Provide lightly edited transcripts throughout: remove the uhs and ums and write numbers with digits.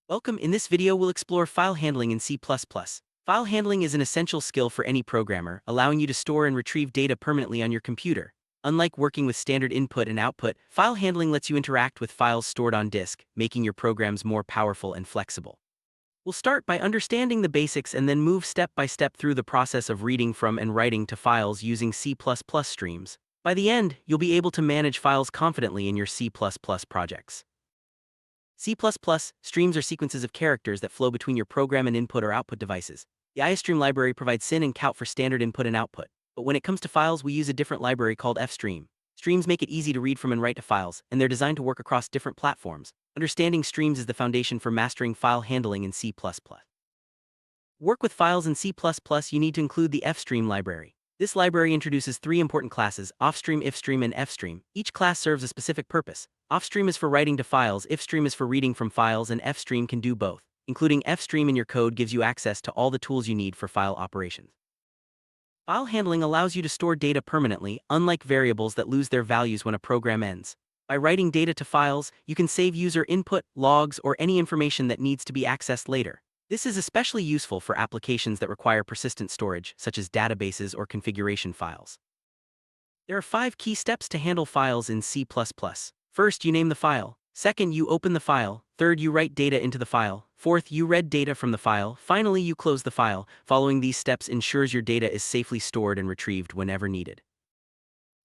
Welcome. In this video we'll explore file handling in C++. File handling is an essential skill for any programmer, allowing you to store and retrieve data permanently on your computer. Unlike working with standard input and output, file handling lets you interact with files stored on disk, making your programs more powerful and flexible. We'll start by understanding the basics and then move step by step through the process of reading from and writing to files using C++ streams. By the end, you'll be able to manage files confidently in your C++ projects. C++ streams are sequences of characters that flow between your program and input or output devices. The IOStream library provides syn and count for standard input and output, but when it comes to files we use a different library called fstream. Streams make it easy to read from and write to files, and they're designed to work across different platforms. Understanding streams is the foundation for mastering file handling in C++. Work with files in C++, you need to include the fstream library. This library introduces three important classes: offstream, ifstream, and fstream. Each class serves a specific purpose. Offstream is for writing to files, ifstream is for reading from files, and fstream can do both. Including fstream in your code gives you access to all the tools you need for file operations. File handling allows you to store data permanently, unlike variables that lose their values when a program ends. By writing data to files, you can save user input, logs, or any information that needs to be accessed later. This is especially useful for applications that require persistent storage, such as databases or configuration files. There are 5 key steps to handle files in C++. First, you name the file. Second, you open the file. Third, you write data into the file. Fourth, you read data from the file. Finally, you close the file. Following these steps ensures your data is safely stored and retrieved whenever needed.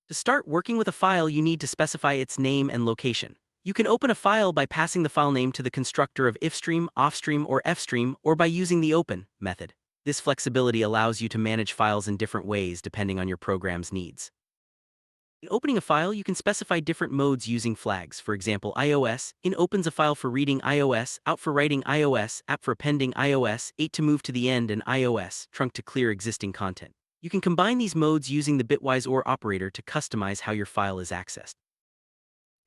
To start working with a file, you need to specify its name and location. You can open a file by passing the file name to the constructor of ifstream, offstream, or fstream, or by using the open method. This flexibility allows you to manage files in different ways depending on your program's needs. In opening a file, you can specify different modes using flags. For example, iOS in opens a file for reading iOS, out for writing iOS, app for appending iOS, 8 to move to the end, and iOS trunk to clear existing content. You can combine these modes using the bitwise OR operator to customize how your file is accessed.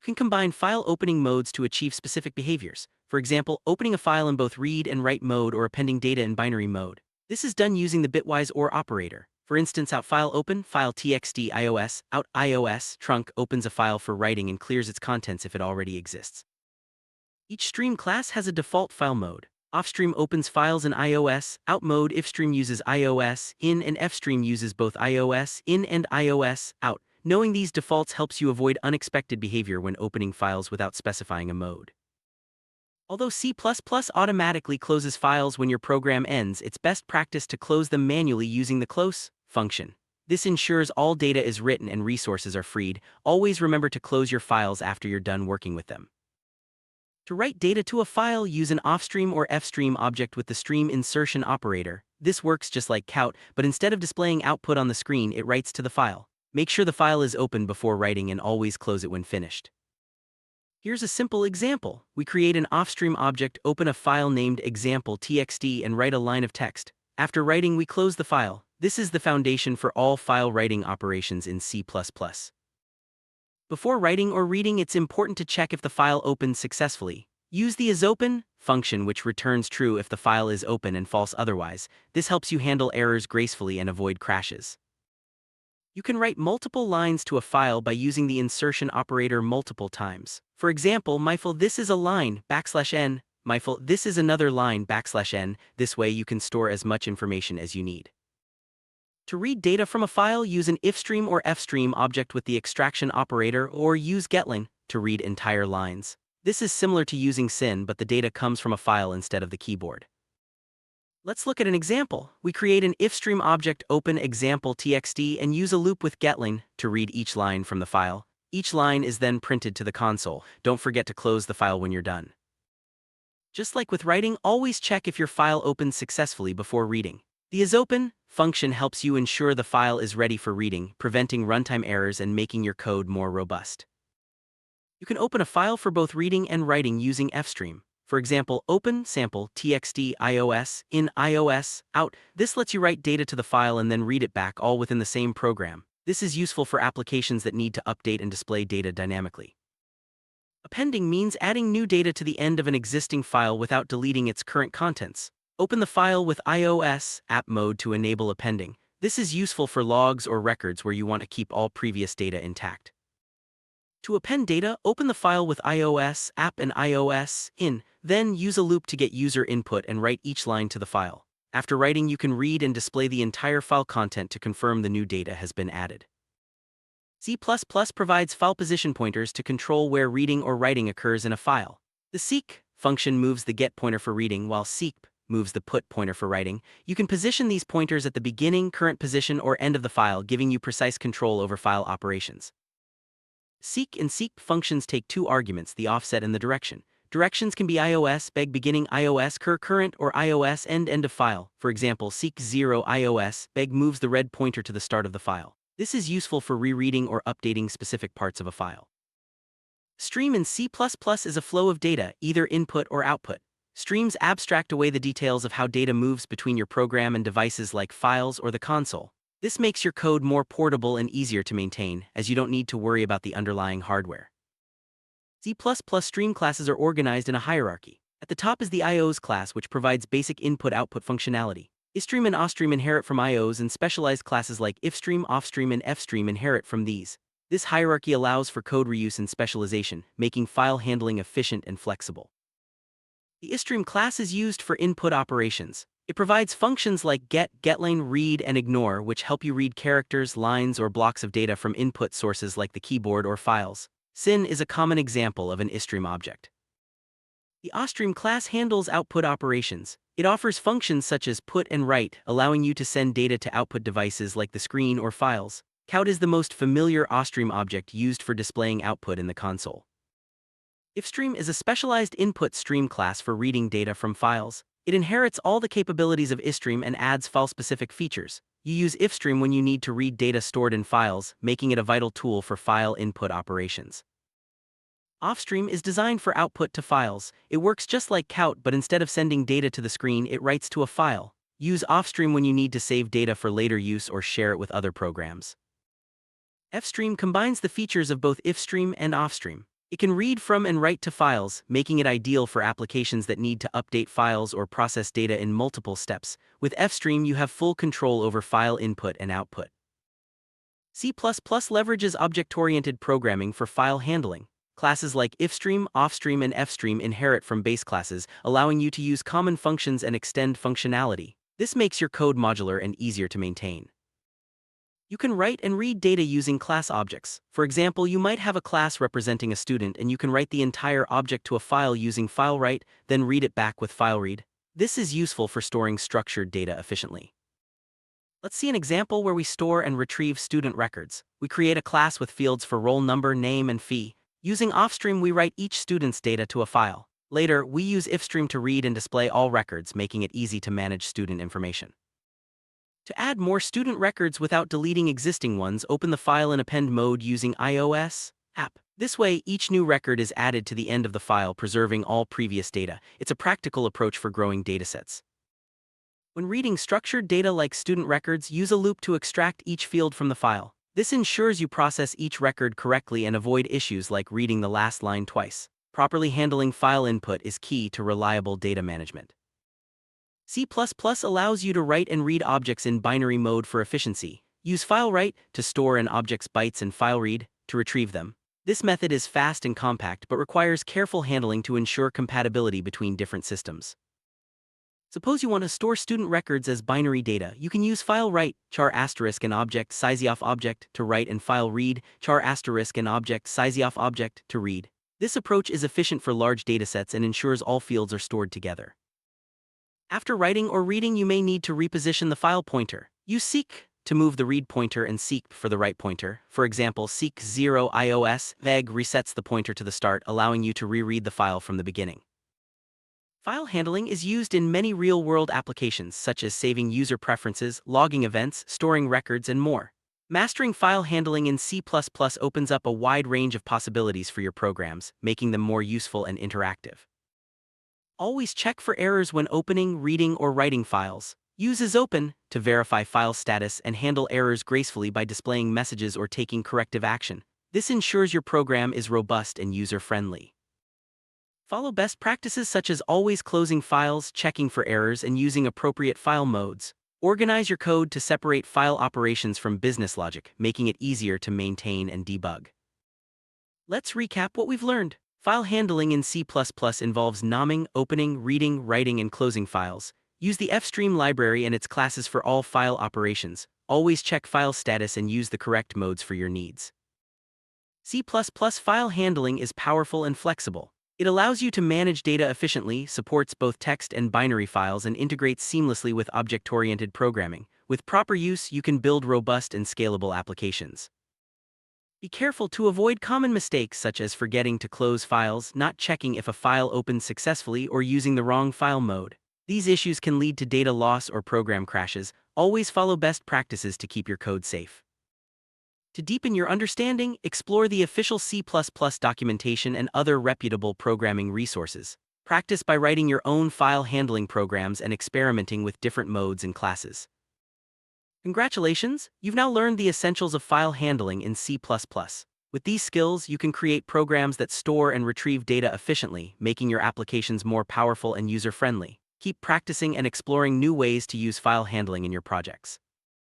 You can combine file opening modes to achieve specific behaviors. For example, opening a file in both read and write mode or appending data in binary mode. This is done using the bitwise OR operator. For instance, out file open, file txt iOS, out iOS trunk opens a file for writing and clears its contents if it already exists. Each stream class has a default file mode. Offstream opens files in iOS, out mode ifstream uses iOS in, and fstream uses both iOS in and iOS out. Knowing these defaults helps you avoid unexpected behavior when opening files without specifying a mode. Although C++ automatically closes files when your program ends, it's best practice to close them manually using the close function. This ensures all data is written and resources are freed. Always remember to close your files after you're done working with them. To write data to a file, use an offstream or fstream object with the stream insertion operator. This works just like count, but instead of displaying output on the screen, it writes to the file. Make sure the file is open before writing and always close it when finished. Here's a simple example. We create an offstream object, open a file named example.txt, and write a line of text. After writing, we close the file. This is the foundation for all file writing operations in C++. Before writing or reading, it's important to check if the file opens successfully. Use the isopen function, which returns true if the file is open and false otherwise. This helps you handle errors gracefully and avoid crashes. You can write multiple lines to a file by using the insertion operator multiple times. For example, myfil this is a line, \n, myfil this is another line, \n. This way you can store as much information as you need. To read data from a file, use an ifstream or fstream object with the extraction operator, or use getLine to read entire lines. This is similar to using syn, but the data comes from a file instead of the keyboard. Let's look at an example. We create an ifstream object, open example.txt, and use a loop with getLine to read each line from the file. Each line is then printed to the console. Don't forget to close the file when you're done. Just like with writing, always check if your file opens successfully before reading. The isopen function helps you ensure the file is ready for reading, preventing runtime errors and making your code more robust. You can open a file for both reading and writing using fstream. For example, open sample.txt iOS in iOS out. This lets you write data to the file and then read it back, all within the same program. This is useful for applications that need to update and display data dynamically. Appending means adding new data to the end of an existing file without deleting its current contents. Open the file with iOS app mode to enable appending. This is useful for logs or records where you want to keep all previous data intact. To append data, open the file with iOS app and iOS in, then use a loop to get user input and write each line to the file. After writing, you can read and display the entire file content to confirm the new data has been added. C++ provides file position pointers to control where reading or writing occurs in a file. The seek function moves the get pointer for reading, while seek moves the put pointer for writing. You can position these pointers at the beginning, current position, or end of the file, giving you precise control over file operations. Seek and seek functions take two arguments, the offset and the direction. Directions can be iOS beg beginning, iOS current, or iOS end of file. For example, seek 0 iOS beg moves the red pointer to the start of the file. This is useful for rereading or updating specific parts of a file. Stream in C++ is a flow of data, either input or output. Streams abstract away the details of how data moves between your program and devices like files or the console. This makes your code more portable and easier to maintain, as you don't need to worry about the underlying hardware. C++ stream classes are organized in a hierarchy. At the top is the IOs class, which provides basic input-output functionality. IStream and OStream inherit from IOs, and specialized classes like IFstream, OFstream, and FStream inherit from these. This hierarchy allows for code reuse and specialization, making file handling efficient and flexible. The IStream class is used for input operations. It provides functions like get, getLine, read, and ignore, which help you read characters, lines, or blocks of data from input sources like the keyboard or files. Syn is a common example of an IStream object. The OStream class handles output operations. It offers functions such as put and write, allowing you to send data to output devices like the screen or files. Count is the most familiar OStream object used for displaying output in the console. IFstream is a specialized input stream class for reading data from files. It inherits all the capabilities of IStream and adds file-specific features. You use IFstream when you need to read data stored in files, making it a vital tool for file input operations. OFstream is designed for output to files. It works just like Count, but instead of sending data to the screen, it writes to a file. Use OFstream when you need to save data for later use or share it with other programs. FStream combines the features of both IFstream and OFstream. It can read from and write to files, making it ideal for applications that need to update files or process data in multiple steps. With FStream, you have full control over file input and output. C++ leverages object-oriented programming for file handling. Classes like IFstream, OFstream, and FStream inherit from base classes, allowing you to use common functions and extend functionality. This makes your code modular and easier to maintain. You can write and read data using class objects. For example, you might have a class representing a student, and you can write the entire object to a file using FileWrite, then read it back with FileRead. This is useful for storing structured data efficiently. Let's see an example where we store and retrieve student records. We create a class with fields for roll number, name, and fee. Using OFstream, we write each student's data to a file. Later, we use IFstream to read and display all records, making it easy to manage student information. To add more student records without deleting existing ones, open the File and Append mode using iOS app. This way, each new record is added to the end of the file, preserving all previous data. It's a practical approach for growing datasets. When reading structured data like student records, use a loop to extract each field from the file. This ensures you process each record correctly and avoid issues like reading the last line twice. Properly handling file input is key to reliable data management. C++ allows you to write and read objects in binary mode for efficiency. Use FileWrite to store an object's bytes and FileRead to retrieve them. This method is fast and compact but requires careful handling to ensure compatibility between different systems. Suppose you want to store student records as binary data. You can use FileWrite, char asterisk and object siziof object to write, and FileRead, char asterisk and object siziof object to read. This approach is efficient for large datasets and ensures all fields are stored together. After writing or reading, you may need to reposition the file pointer. Use seek to move the read pointer and seek for the write pointer. For example, seek 0 iOS veg resets the pointer to the start, allowing you to reread the file from the beginning. File handling is used in many real-world applications, such as saving user preferences, logging events, storing records, and more. Mastering file handling in C++ opens up a wide range of possibilities for your programs, making them more useful and interactive. Always check for errors when opening, reading, or writing files. Use isopen to verify file status and handle errors gracefully by displaying messages or taking corrective action. This ensures your program is robust and user-friendly. Follow best practices such as always closing files, checking for errors, and using appropriate file modes. Organize your code to separate file operations from business logic, making it easier to maintain and debug. Let's recap what we've learned. File handling in C++ involves nomming, opening, reading, writing, and closing files. Use the fstream library and its classes for all file operations. Always check file status and use the correct modes for your needs. C++ file handling is powerful and flexible. It allows you to manage data efficiently, supports both text and binary files, and integrates seamlessly with object-oriented programming. With proper use, you can build robust and scalable applications. Be careful to avoid common mistakes such as forgetting to close files, not checking if a file opens successfully, or using the wrong file mode. These issues can lead to data loss or program crashes. Always follow best practices to keep your code safe. To deepen your understanding, explore the official C++ documentation and other reputable programming resources. Practice by writing your own file handling programs and experimenting with different modes and classes. Congratulations, you've now learned the essentials of file handling in C++. With these skills, you can create programs that store and retrieve data efficiently, making your applications more powerful and user-friendly. Keep practicing and exploring new ways to use file handling in your projects.